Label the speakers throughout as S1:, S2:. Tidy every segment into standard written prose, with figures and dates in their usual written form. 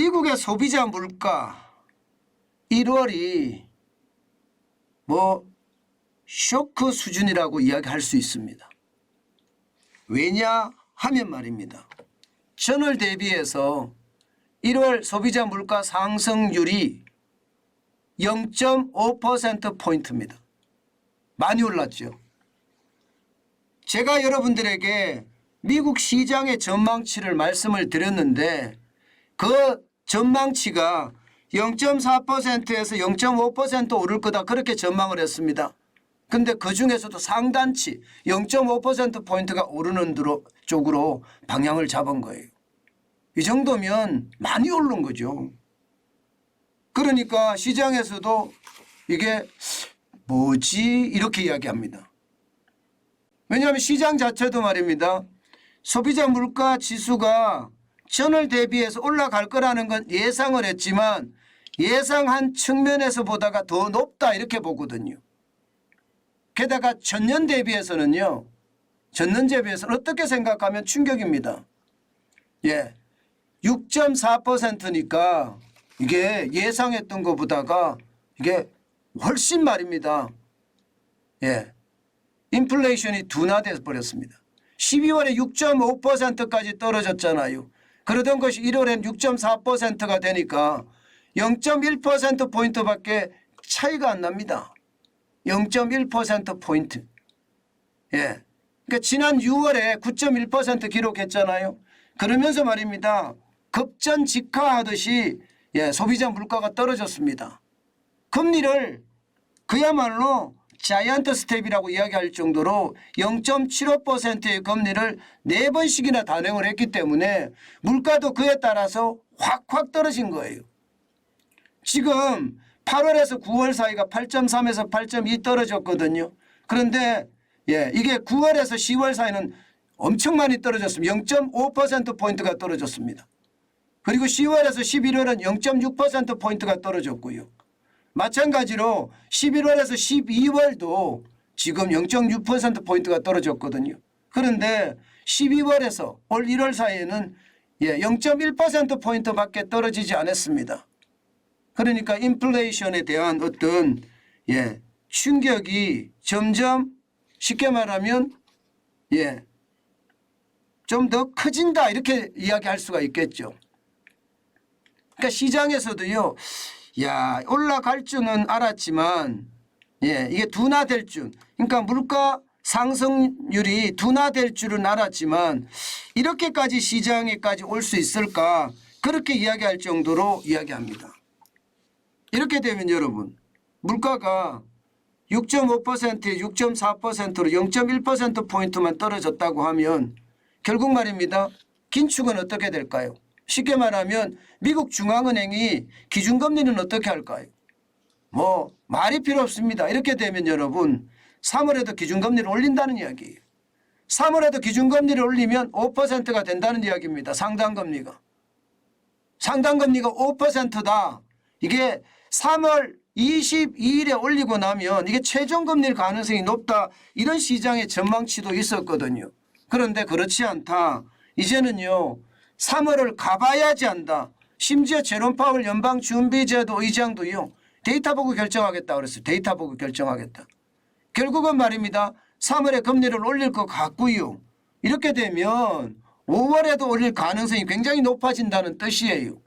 S1: 미국의 소비자 물가 1월이 쇼크 수준이라고 이야기할 수 있습니다. 왜냐 하면 말입니다. 전월 대비해서 1월 소비자 물가 상승률이 0.5%포인트입니다. 많이 올랐죠. 제가 여러분들에게 미국 시장의 전망치를 말씀을 드렸는데 그 전망치가 0.4%에서 0.5% 오를 거다 그렇게 전망을 했습니다. 그런데 그중에서도 상단치 0.5%포인트가 오르는 쪽으로 방향을 잡은 거예요. 이 정도면 많이 오른 거죠. 그러니까 시장에서도 이게 뭐지 이렇게 이야기합니다. 왜냐하면 시장 자체도 말입니다. 소비자 물가 지수가 전월 대비해서 올라갈 거라는 건 예상을 했지만 예상한 측면에서 보다가 더 높다 이렇게 보거든요. 게다가 전년 대비해서는요. 전년 대비해서는 어떻게 생각하면 충격입니다. 6.4%니까 이게 예상했던 것보다가 이게 훨씬 말입니다. 인플레이션이 둔화돼 버렸습니다. 12월에 6.5%까지 떨어졌잖아요. 그러던 것이 1월엔 6.4%가 되니까 0.1%포인트밖에 차이가 안 납니다. 0.1%포인트. 그러니까 지난 6월에 9.1% 기록했잖아요. 그러면서 말입니다. 급전직하하듯이 소비자 물가가 떨어졌습니다. 금리를 그야말로 자이언트 스텝이라고 이야기할 정도로 0.75%의 금리를 4번씩이나 단행을 했기 때문에 물가도 그에 따라서 확 떨어진 거예요. 지금 8월에서 9월 사이가 8.3에서 8.2 떨어졌거든요. 그런데 이게 9월에서 10월 사이는 엄청 많이 떨어졌습니다. 0.5%포인트가 떨어졌습니다. 그리고 10월에서 11월은 0.6%포인트가 떨어졌고요. 마찬가지로 11월에서 12월도 지금 0.6%포인트가 떨어졌거든요. 그런데 12월에서 올 1월 사이에는 0.1%포인트밖에 떨어지지 않았습니다. 그러니까 인플레이션에 대한 어떤 충격이 점점 쉽게 말하면 좀 더 커진다 이렇게 이야기할 수가 있겠죠. 그러니까 시장에서도요. 올라갈 줄은 알았지만 이게 둔화될 줄, 그러니까 물가 상승률이 둔화될 줄은 알았지만 이렇게까지 시장에까지 올 수 있을까 그렇게 이야기할 정도로 이야기합니다. 이렇게 되면 여러분 물가가 6.5%에 6.4%로 0.1%포인트만 떨어졌다고 하면 결국 말입니다. 긴축은 어떻게 될까요? 쉽게 말하면 미국 중앙은행이 기준금리는 어떻게 할까요? 말이 필요 없습니다. 이렇게 되면 여러분 3월에도 기준금리를 올린다는 이야기예요. 3월에도 기준금리를 올리면 5%가 된다는 이야기입니다. 상당금리가. 상당금리가 5%다. 이게 3월 22일에 올리고 나면 이게 최종금리일 가능성이 높다. 이런 시장의 전망치도 있었거든요. 그런데 그렇지 않다. 이제는요. 3월을 가봐야지 한다. 심지어 제롬 파월 연방준비제도 의장도요. 데이터 보고 결정하겠다 그랬어요. 데이터 보고 결정하겠다. 결국은 말입니다. 3월에 금리를 올릴 것 같고요. 이렇게 되면 5월에도 올릴 가능성이 굉장히 높아진다는 뜻이에요.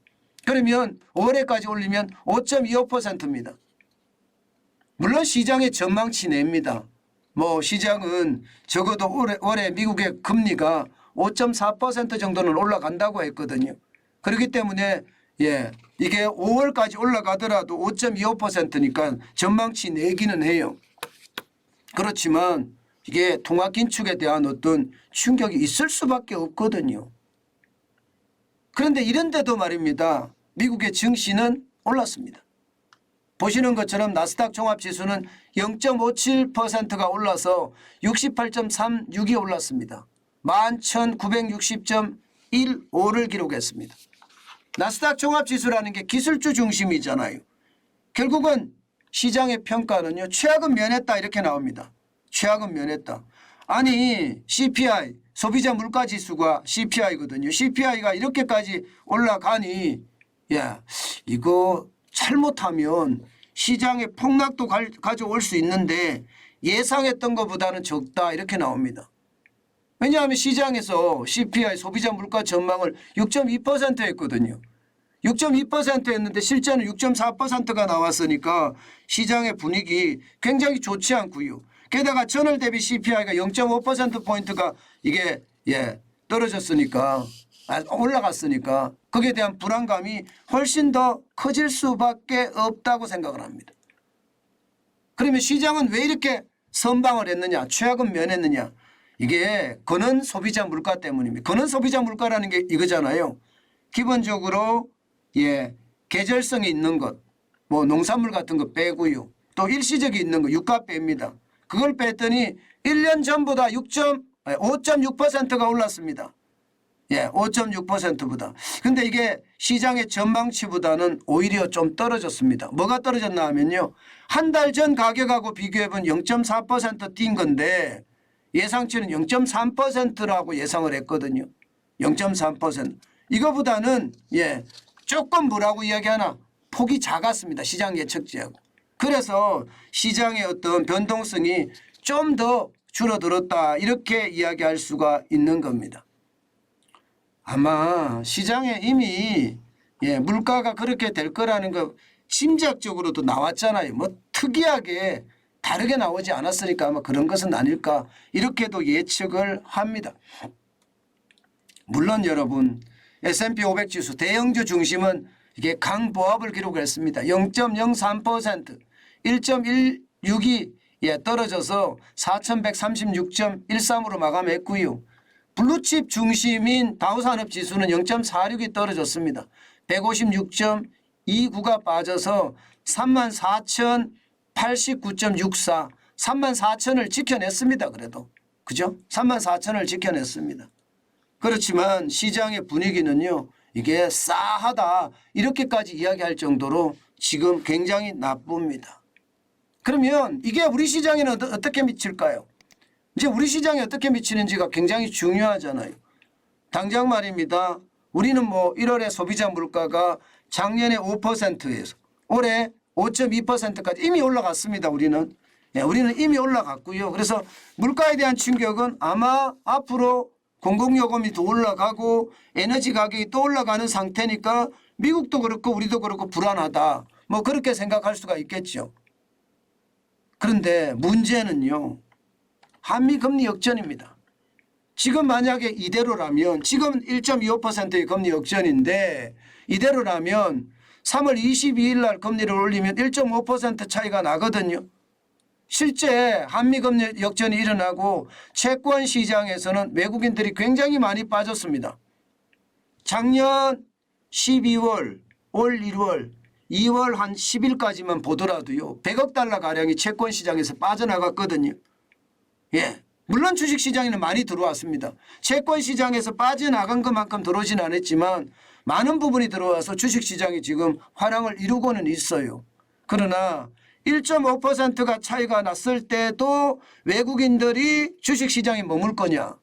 S1: 그러면 5월에까지 올리면 5.25%입니다. 물론 시장의 전망치 내입니다. 시장은 적어도 올해 미국의 금리가 5.4% 정도는 올라간다고 했거든요. 그렇기 때문에 이게 5월까지 올라가더라도 5.25%니까 전망치 내기는 해요. 그렇지만 이게 통화 긴축에 대한 어떤 충격이 있을 수밖에 없거든요. 그런데 이런데도 말입니다. 미국의 증시는 올랐습니다. 보시는 것처럼 나스닥 종합지수는 0.57%가 올라서 68.36이 올랐습니다. 11,960.15를 기록했습니다. 나스닥 종합지수라는 게 기술주 중심이잖아요. 결국은 시장의 평가는요. 최악은 면했다 이렇게 나옵니다. 최악은 면했다. 아니 CPI 소비자 물가지수가 CPI거든요. CPI가 이렇게까지 올라가니 이거 잘못하면 시장에 폭락도 가져올 수 있는데 예상했던 것보다는 적다 이렇게 나옵니다. 왜냐하면 시장에서 CPI 소비자 물가 전망을 6.2% 했거든요. 6.2% 했는데 실제는 6.4%가 나왔으니까 시장의 분위기 굉장히 좋지 않고요. 게다가 전월 대비 CPI가 0.5%포인트가 이게 떨어졌으니까 올라갔으니까 거기에 대한 불안감이 훨씬 더 커질 수밖에 없다고 생각을 합니다. 그러면 시장은 왜 이렇게 선방을 했느냐, 최악은 면했느냐. 이게 근원 소비자 물가 때문입니다. 근원 소비자 물가라는 게 이거잖아요. 기본적으로 계절성이 있는 것, 뭐 농산물 같은 거 빼고요. 또 일시적이 있는 거 유가 뺍니다. 그걸 뺐더니 1년 전보다 5.6%가 올랐습니다. 5.6%보다. 근데 이게 시장의 전망치보다는 오히려 좀 떨어졌습니다. 뭐가 떨어졌나 하면요. 한 달 전 가격하고 비교해보면 0.4% 뛴 건데 예상치는 0.3%라고 예상을 했거든요. 0.3%. 이거보다는 조금 뭐라고 이야기하나 폭이 작았습니다. 시장 예측치하고. 그래서 시장의 어떤 변동성이 좀 더 줄어들었다 이렇게 이야기할 수가 있는 겁니다. 아마 시장에 이미 물가가 그렇게 될 거라는 거 심리학적으로도 나왔잖아요. 뭐 특이하게 다르게 나오지 않았으니까 아마 그런 것은 아닐까 이렇게도 예측을 합니다. 물론 여러분 S&P 500 지수 대형주 중심은 이게 강보합을 기록했습니다. 0.03% 1.162 떨어져서 4136.13으로 마감했고요. 블루칩 중심인 다우산업지수는 0.46이 떨어졌습니다. 156.29가 빠져서 34,089.64 34,000을 지켜냈습니다. 그래도 그죠? 34,000을 지켜냈습니다. 그렇지만 시장의 분위기는요. 이게 싸하다 이렇게까지 이야기할 정도로 지금 굉장히 나쁩니다. 그러면 이게 우리 시장에는 어떻게 미칠까요? 이제 우리 시장에 어떻게 미치는지가 굉장히 중요하잖아요. 당장 말입니다. 우리는 뭐 1월에 소비자 물가가 작년에 5%에서 올해 5.2%까지 이미 올라갔습니다. 우리는 이미 올라갔고요. 그래서 물가에 대한 충격은 아마 앞으로 공공요금이 더 올라가고 에너지 가격이 또 올라가는 상태니까 미국도 그렇고 우리도 그렇고 불안하다. 뭐 그렇게 생각할 수가 있겠죠. 그런데 문제는요. 한미 금리 역전입니다. 지금 만약에 이대로라면 지금 1.25%의 금리 역전인데 이대로라면 3월 22일 날 금리를 올리면 1.5% 차이가 나거든요. 실제 한미 금리 역전이 일어나고 채권 시장에서는 외국인들이 굉장히 많이 빠졌습니다. 작년 12월, 올 1월, 2월 한 10일까지만 보더라도요. 100억 달러 가량이 채권 시장에서 빠져나갔거든요. 물론 주식시장에는 많이 들어왔습니다. 채권 시장에서 빠져나간 것만큼 들어오진 않았지만 많은 부분이 들어와서 주식시장이 지금 화랑을 이루고는 있어요. 그러나 1.5%가 차이가 났을 때도 외국인들이 주식시장에 머물 거냐.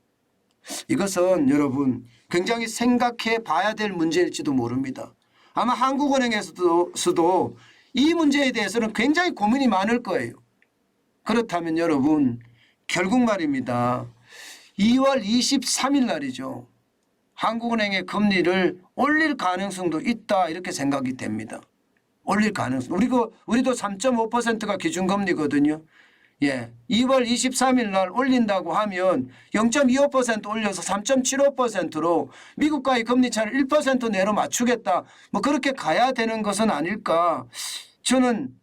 S1: 이것은 여러분 굉장히 생각해 봐야 될 문제일지도 모릅니다. 아마 한국은행에서도 이 문제에 대해서는 굉장히 고민이 많을 거예요. 그렇다면 여러분 결국 말입니다. 2월 23일 날이죠. 한국은행의 금리를 올릴 가능성도 있다 이렇게 생각이 됩니다. 올릴 가능성. 우리도 3.5%가 기준금리거든요. 2월 23일 날 올린다고 하면 0.25% 올려서 3.75%로 미국과의 금리 차를 1% 내로 맞추겠다. 뭐 그렇게 가야 되는 것은 아닐까. 저는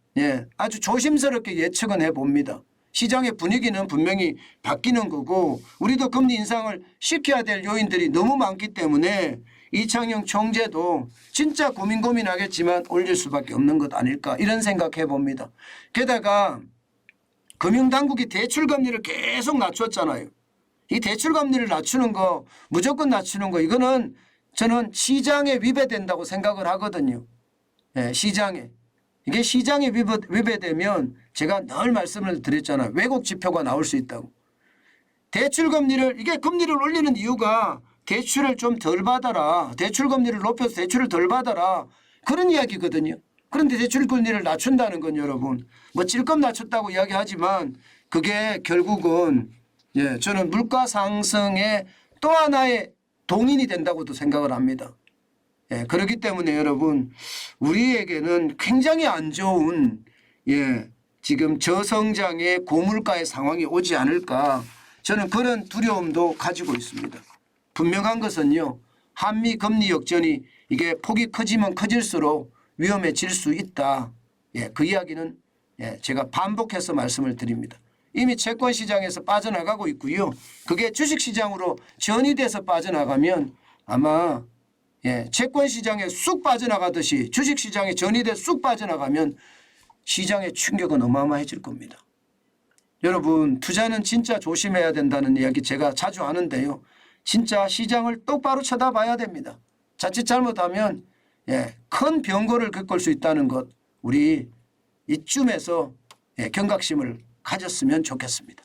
S1: 아주 조심스럽게 예측은 해봅니다. 시장의 분위기는 분명히 바뀌는 거고 우리도 금리 인상을 시켜야 될 요인들이 너무 많기 때문에 이창용 총재도 진짜 고민하겠지만 올릴 수밖에 없는 것 아닐까 이런 생각해 봅니다. 게다가 금융당국이 대출금리를 계속 낮췄잖아요. 이 대출금리를 낮추는 거 무조건 낮추는 거 이거는 저는 시장에 위배된다고 생각을 하거든요. 시장에. 이게 시장에 위배되면 제가 늘 말씀을 드렸잖아요. 왜곡 지표가 나올 수 있다고. 대출금리를 이게 금리를 올리는 이유가 대출을 좀 덜 받아라. 대출금리를 높여서 대출을 덜 받아라. 그런 이야기거든요. 그런데 대출금리를 낮춘다는 건 여러분 뭐 찔끔 낮췄다고 이야기하지만 그게 결국은 저는 물가 상승의 또 하나의 동인이 된다고도 생각을 합니다. 그렇기 때문에 여러분 우리에게는 굉장히 안 좋은 지금 저성장의 고물가의 상황이 오지 않을까 저는 그런 두려움도 가지고 있습니다. 분명한 것은요. 한미 금리 역전이 이게 폭이 커지면 커질수록 위험해질 수 있다. 그 이야기는 제가 반복해서 말씀을 드립니다. 이미 채권시장에서 빠져나가고 있고요. 그게 주식시장으로 전이돼서 빠져나가면 아마 채권시장에 쑥 빠져나가듯이 주식시장에 전이돼 쑥 빠져나가면 시장의 충격은 어마어마해질 겁니다. 여러분 투자는 진짜 조심해야 된다는 이야기 제가 자주 하는데요. 진짜 시장을 똑바로 쳐다봐야 됩니다. 자칫 잘못하면 큰 병고를 겪을 수 있다는 것 우리 이쯤에서 경각심을 가졌으면 좋겠습니다.